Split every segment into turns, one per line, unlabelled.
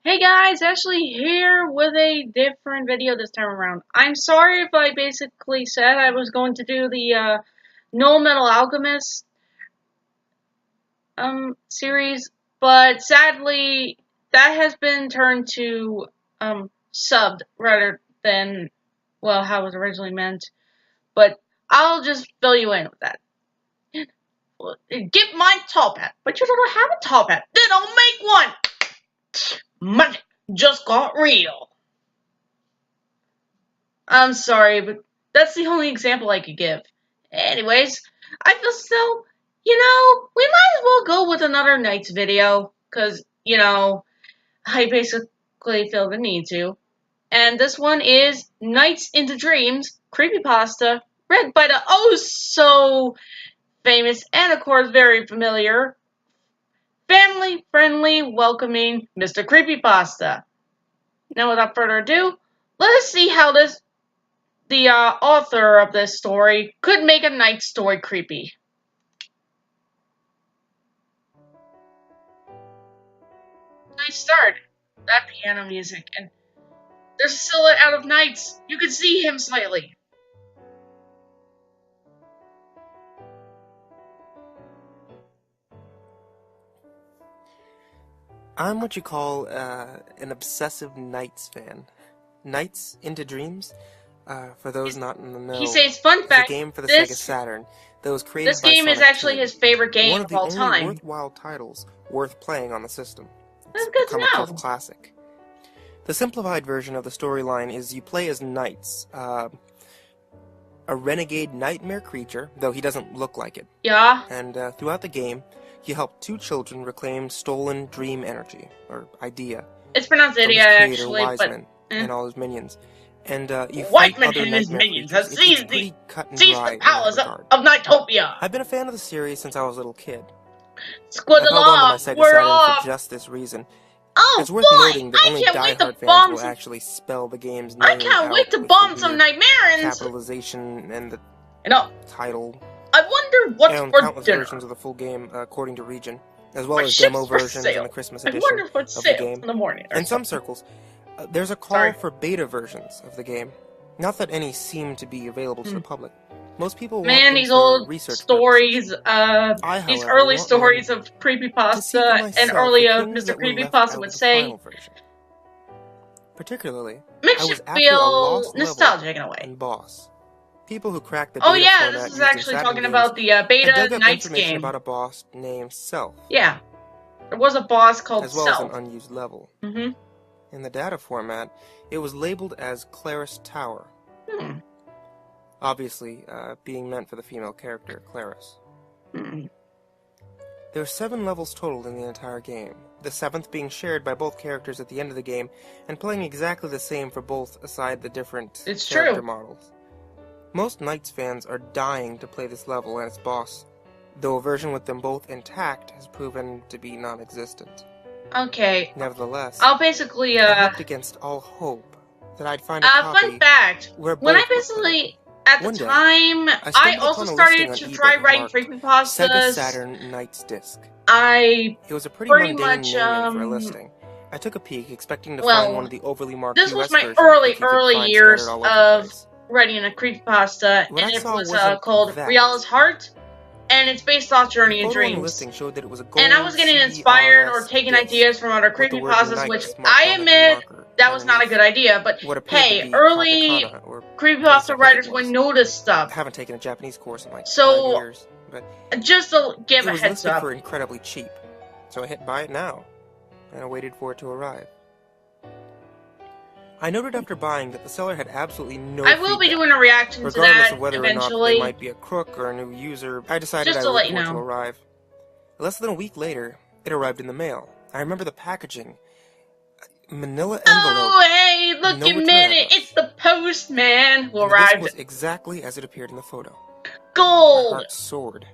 Hey guys, Ashley here with a different video this time around. I'm sorry if I basically said I was going to do the No Metal Alchemist series, but sadly that has been turned to subbed rather than how it was originally meant. But I'll just fill you in with that. Get my top hat, but you don't have a top hat. Then I'll make one. Magic just got real. I'm sorry, but that's the only example I could give. Anyways, I feel still, we might as well go with another Knights video, because, I basically feel the need to. And this one is Nights into Dreams, creepypasta, read by the oh-so-famous, and of course very familiar, family-friendly, welcoming Mr. Creepypasta. Now, without further ado, let us see how the author of this story could make a night story creepy. Nice start. That piano music, and there's a silhouette out of Nights. You can see him slightly.
I'm what you call an obsessive Knights fan. Knights into Dreams, for those not in the know,
He says, fun fact,
is a game for the Sega Saturn that was created
this
by
game is
Sonic
actually
2,
his favorite game of all
one of the only
time.
worthwhile titles worth playing on the system.
That's
It's
good
become
to
a
know.
cult classic. The simplified version of the storyline is you play as Knights, a renegade nightmare creature, though he doesn't look like it.
Yeah.
And throughout the game, you help two children reclaim stolen dream energy, or idea,
It's pronounced
from his
idiot,
creator,
actually,
Wiseman,
but...
and all his minions. And you
White
fight
Man
other
and his
nightmare
minions have
creatures. It's pretty cut and dry
seized the
in that
palace
regard.
of Nightopia.
I've been a fan of the series since I was a little kid.
Squid
I've held on to my
off,
Sega
we're
Saturn
off.
for just this reason.
Oh
It's worth
boy,
noting that
I
only
can't wait to
diehard fans
bomb
will
some...
actually spell the game's name
I can't wait
out
to
with
bomb
the
some
weird
Nightmarans.
capitalization and the title,
I wonder what's
and
for
countless
dinner.
versions of the full game according to region, as well
My
as
ship's
demo
for
versions
sale.
and the Christmas
I
edition
wonder what's
of the
sale
game.
in the morning.
In some circles, there's a call
Sorry.
for beta versions of the game. Not that any seem to be available to the public. Most people want
Man,
them
these
for
old
research
stories,
purposes. I,
these
however,
early
want
stories
one
of
to see for
creepypasta
myself
and
the
early of
things
Mr.
that were left
Creepypasta
out
would
of the
say,
final version. Particularly,
makes
I
you
was after a
feel
lost
nostalgic in a
level
way.
and boss. People who cracked the
Oh
beta
yeah,
format
this is
used in
actually
Saturn
talking
games
about the
had
beta
dug up
Knights
information
game.
about a boss named Self,
Yeah, there was a boss called
as well as
Self.
an unused level.
Mm-hmm.
In the data format, it was labeled as Claris Tower, obviously being meant for the female character, Claris. There are 7 levels total in the entire game, the 7th being shared by both characters at the end of the game, and playing exactly the same for both aside the different character models. Most Knights fans are dying to play this level and its boss, though a version with them both intact has proven to be non-existent.
Okay.
Nevertheless,
I'll basically,
I hoped against all hope that I'd find a copy
fun fact,
where
when I
both were
basically, at the
One day,
time, I
stumbled
also
upon a
started
listing
to
on
try
eBay
writing
marked
creepypastas.
Sega Saturn Knights Disc.
I
It was a pretty
pretty
mundane
much,
naming for a listing. I took a peek, expecting to find one of the overly marked
this
US
was my
versions that you could
early
find
years
scattered all over the
of
place.
writing a creepypasta,
What
and
I
it
saw
was
wasn't
called
that.
Riala's Heart, and it's based off Journey
The
and
photo on the
Dreams.
listing showed that it was a gold
And I was getting
CDRS
inspired or taking
disc
ideas from other
with the word
creepypastas, which
Knights marked
I
on the
admit
marker
that was not a good idea, but
what appeared to
hey,
be
early
katakana, or at least I
creepypasta
think
writers
it
would
was.
notice
I
stuff.
haven't taken a Japanese course in like 5
So,
years, but
just to give
it
a
was
heads
listed
up.
for incredibly cheap, so I hit buy it now, and I waited for it to arrive. I noted after buying that the seller had absolutely no
I will be
feedback.
doing a reaction to
Regardless
that
of whether or not
eventually.
they might be a crook or a new user, I decided
Just
I
to
would
let
wait
you
for it to
know.
arrive. Less than a week later, it arrived in the mail. I remember the packaging. Manila envelope.
Oh, hey, look
no
a
return
minute,
address.
it's the postman who
And the disc
arrived.
was exactly as it appeared in the photo. My
Gold!
heart soared.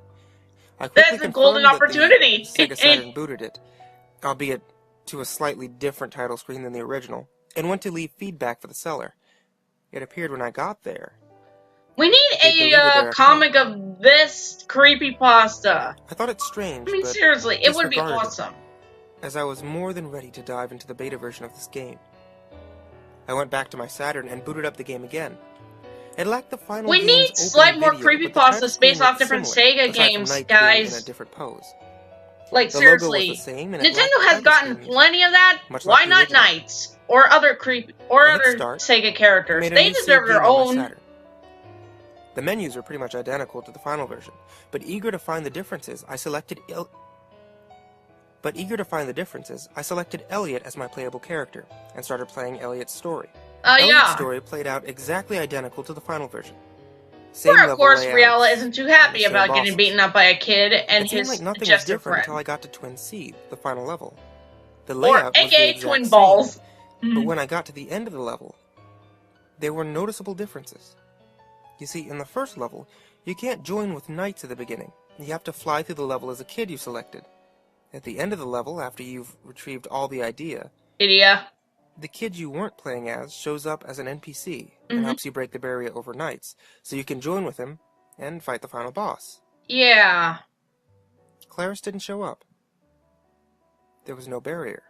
I quickly
That's a golden
confirmed that
opportunity.
the Sega Saturn booted it, albeit to a slightly different title screen than the original, and went to leave feedback for the seller. It appeared when I got there.
We need
They deleted
a
their
comic of this creepypasta.
I thought it strange,
I mean,
but
seriously, it would be
disregarded it.
awesome.
as I was more than ready to dive into the beta version of this game. I went back to my Saturn and booted up the game again. It lacked the final
we need slight more creepypastas based off different Sega games, guys.
In a different pose.
Like, seriously, Nintendo has gotten plenty of that. Why not NiGHTS or other Sega characters? They deserve their own.
The menus are pretty much identical to the final version, but eager to find the differences, I selected Elliot as my playable character and started playing Elliot's story. Elliot's story played out exactly identical to the final version.
Where, of course, Riella isn't too happy about getting beaten up by a kid and his
like nothing was different until I got to Twin Seed, the final level. The layout was the exact
Twin Balls.
Same, but when I got to the end of the level, there were noticeable differences. You see, in the first level, you can't join with knights at the beginning. You have to fly through the level as a kid you selected. At the end of the level, after you've retrieved all the the kid you weren't playing as shows up as an NPC and helps you break the barrier over knights, so you can join with him and fight the final boss.
Yeah.
Claris didn't show up. There was no barrier.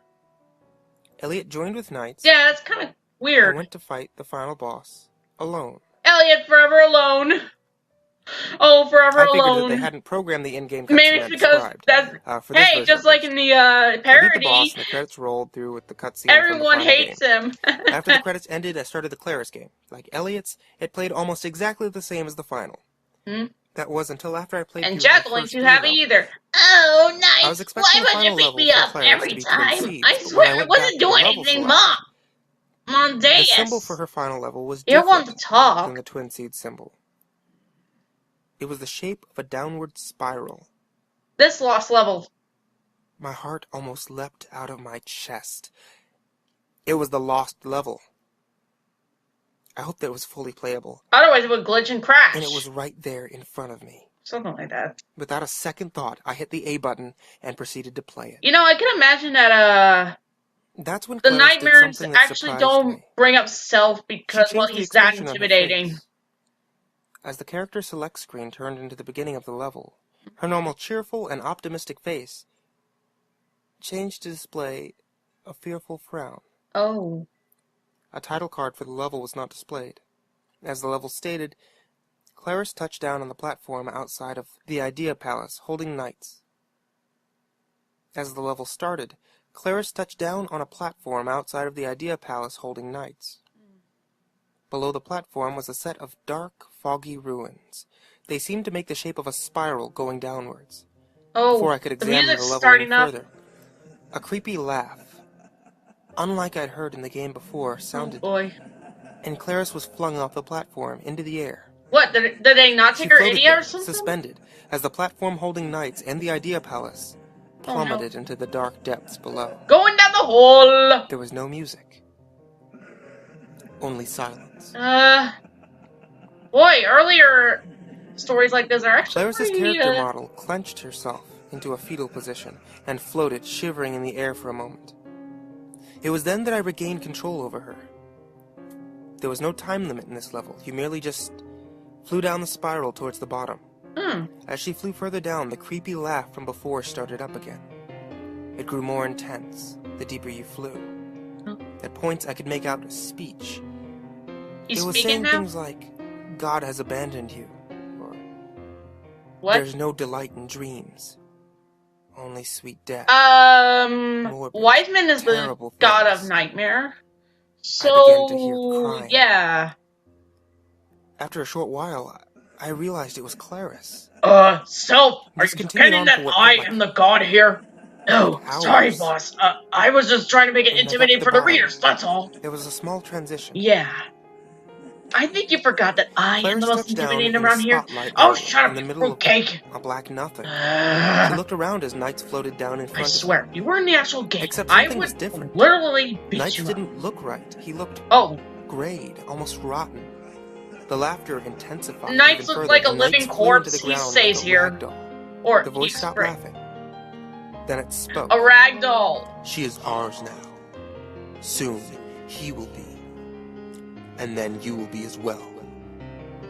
Elliot joined with knights.
Yeah, that's kind of weird.
And went to fight the final boss alone.
Elliot forever alone. Oh, forever alone.
I figured that they hadn't programmed the in-game cutscene.
Maybe it's because that's just like in the parody.
I beat the boss, and the credits rolled through with the cutscene.
Everyone hates him.
After the credits ended, I started the Claris game. Like Elliot's, it played almost exactly the same as the final. That was until after I played.
And Jackal ain't too happy either. Oh, nice. Why would you beat me up every time? I swear I wasn't doing anything, Mom. Mondeus.
The symbol for her final level was different than the Twin Seed symbol. It was the shape of a downward spiral.
This lost level.
My heart almost leapt out of my chest. It was the lost level. I hoped that it was fully playable.
Otherwise it would glitch and crash.
And it was right there in front of me.
Something like that.
Without a second thought, I hit the A button and proceeded to play it.
You know, I can imagine that,
that's when
the nightmares actually don't bring up self because, well, he's that intimidating.
As the character select screen turned into the beginning of the level, her normal cheerful and optimistic face changed to display a fearful frown.
Oh.
A title card for the level was not displayed. As the level stated, Claris touched down on the platform outside of the Idea Palace, holding knights. As the level started, Claris touched down on a platform outside of the Idea Palace, holding knights. Below the platform was a set of dark, foggy ruins. They seemed to make the shape of a spiral going downwards.
Oh,
before I could examine the level any further, a creepy laugh, unlike I'd heard in the game before, sounded.
Oh boy.
And Claris was flung off the platform into the air.
What, did they not take her idiot or something?
Suspended, as the platform holding knights and the Idea Palace plummeted into the dark depths below.
Going down the hole!
There was no music. Only silence.
Boy, earlier stories like this are actually
Claris's character model clenched herself into a fetal position and floated, shivering in the air for a moment. It was then that I regained control over her. There was no time limit in this level. You merely just flew down the spiral towards the bottom. As she flew further down, the creepy laugh from before started up again. It grew more intense the deeper you flew. At points, I could make out a speech. It was saying things like, "God has abandoned you," or "There's no delight in dreams, only sweet death."
Morbid, Wiseman is the god of nightmare. So,
I began to hear crying.
Yeah.
After a short while, I realized it was Claris.
Self, are you pretending that I am the god here? No, sorry, boss. I was just trying to make it intimidating for the readers, that's all.
There was a small transition.
Yeah. I think you forgot that I am the most intimidating around here. Oh, shut up, you fruitcake!
A black nothing. She looked around as knights floated down in front of her.
I swear, if you were in the actual game,
except
I
something
would
was different.
Literally beat
Knights
you
didn't look right. He looked grayed, almost rotten. The laughter intensified.
Knights look like a living corpse. He stays here. Or
the voice stopped laughing. Then it spoke.
A ragdoll.
She is ours now. Soon, he will be. And then you will be as well.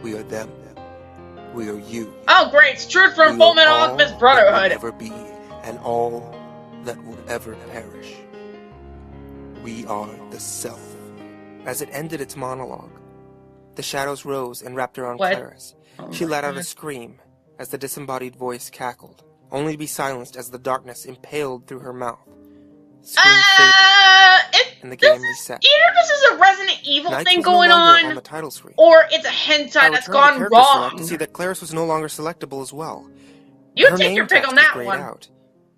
We are them. We are you.
Oh, great. It's truth from Full Metal Alchemist Brotherhood.
Ever be, and all that will ever perish. We are the Self. As it ended its monologue, the shadows rose and wrapped around Clarice. She let out a scream as the disembodied voice cackled, only to be silenced as the darkness impaled through her mouth. Scream faded, and the game reset.
Either this is a Resident Evil
NiGHTS
thing
was
going
no longer on the title screen.
or it's a hentai
I
that's
returned
gone
to Character
wrong.
Select to see that Clarice was no longer selectable as well.
You
Her
take
name
your pick
text
on
was
that
grayed
one.
out,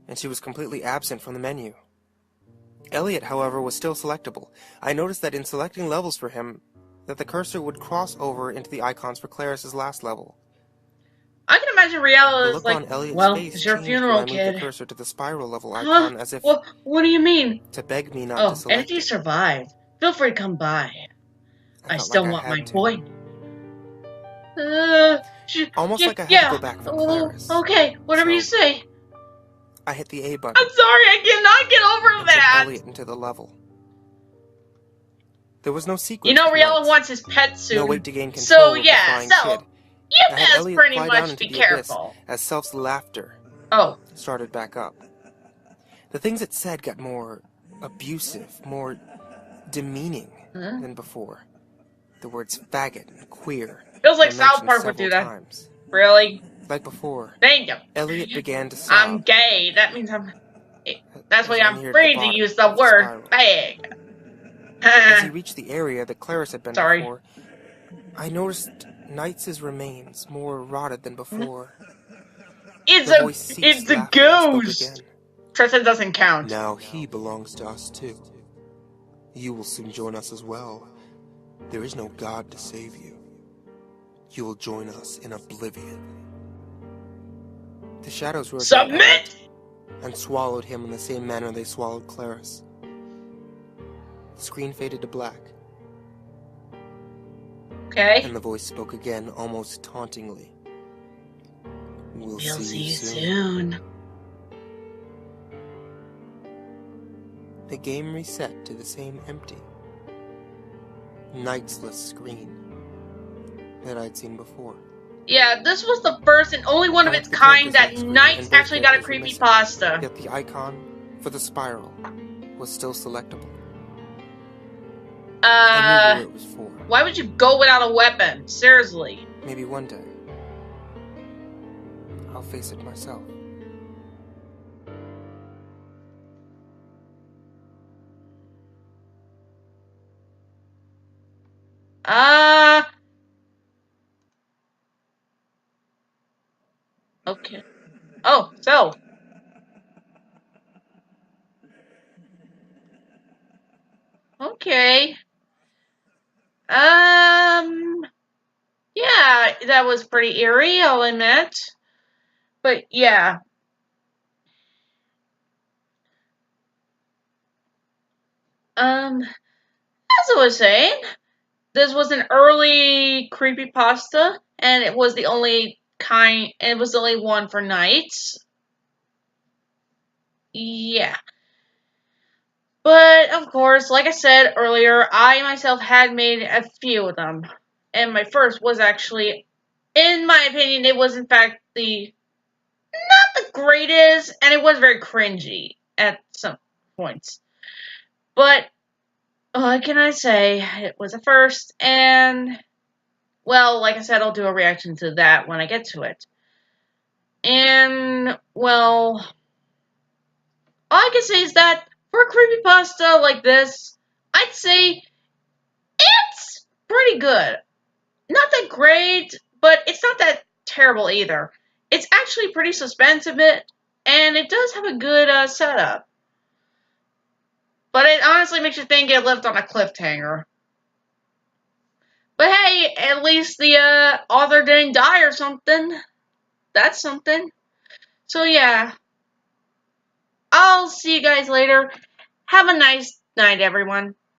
and she was completely absent from the menu. Elliot, however, was still selectable. I noticed that in selecting levels for him, that the cursor would cross over into the icons for Clarice's last level.
I can imagine Riella is like, well,
face
it's your
changed
funeral,
when I moved
kid.
the cursor to the spiral level icon as if...
What do you mean?
To beg me not to select
and if you survive, feel free to come by. I still want my point.
Almost like I had to go back for Clarice.
Okay, whatever you say.
I hit the A button.
I'm sorry, I cannot get over that.
Elliot into the level. There was no sequence.
You know, Riella wants his pet soon.
No way to gain control of the flying kid.
You best pretty much be careful.
As Self's laughter started back up. The things it said got more abusive, more demeaning than before. The words faggot and queer.
Feels like South Park would do that.
Times.
Really?
Like before.
Thank you.
Elliot began to sob.
I'm gay. That means that's why I'm free to use the word fag.
As he reached the area that Clarice had been before, I noticed Knights' remains more rotted than before.
It's a ghost. Tristan doesn't count.
Now he belongs to us too. You will soon join us as well. There is no God to save you. You will join us in oblivion. The shadows rose and swallowed him in the same manner they swallowed Clarice. The screen faded to black.
Okay.
And the voice spoke again, almost tauntingly. We'll see you soon. The game reset to the same empty, Knightsless screen that I'd seen before.
Yeah, this was the first and only one of its kind that NiGHTS actually got a creepypasta.
Yet the icon for the spiral was still selectable. I knew who it was for.
Why would you go without a weapon? Seriously.
Maybe one day, I'll face it myself.
Okay. Oh, so. Okay. Yeah, that was pretty eerie, I'll admit. But yeah. As I was saying, this was an early creepypasta, and it was the only kind, and it was the only one for NiGHTS. Yeah. But, of course, like I said earlier, I myself had made a few of them. And my first was actually, in my opinion, it was in fact not the greatest, and it was very cringy at some points. But, what can I say? It was a first, and, well, like I said, I'll do a reaction to that when I get to it. And, well, all I can say is that for a creepypasta like this, I'd say it's pretty good. Not that great, but it's not that terrible either. It's actually pretty suspensive, and it does have a good setup. But it honestly makes you think it left on a cliffhanger. But hey, at least the author didn't die or something. That's something. So yeah. I'll see you guys later. Have a nice night, everyone.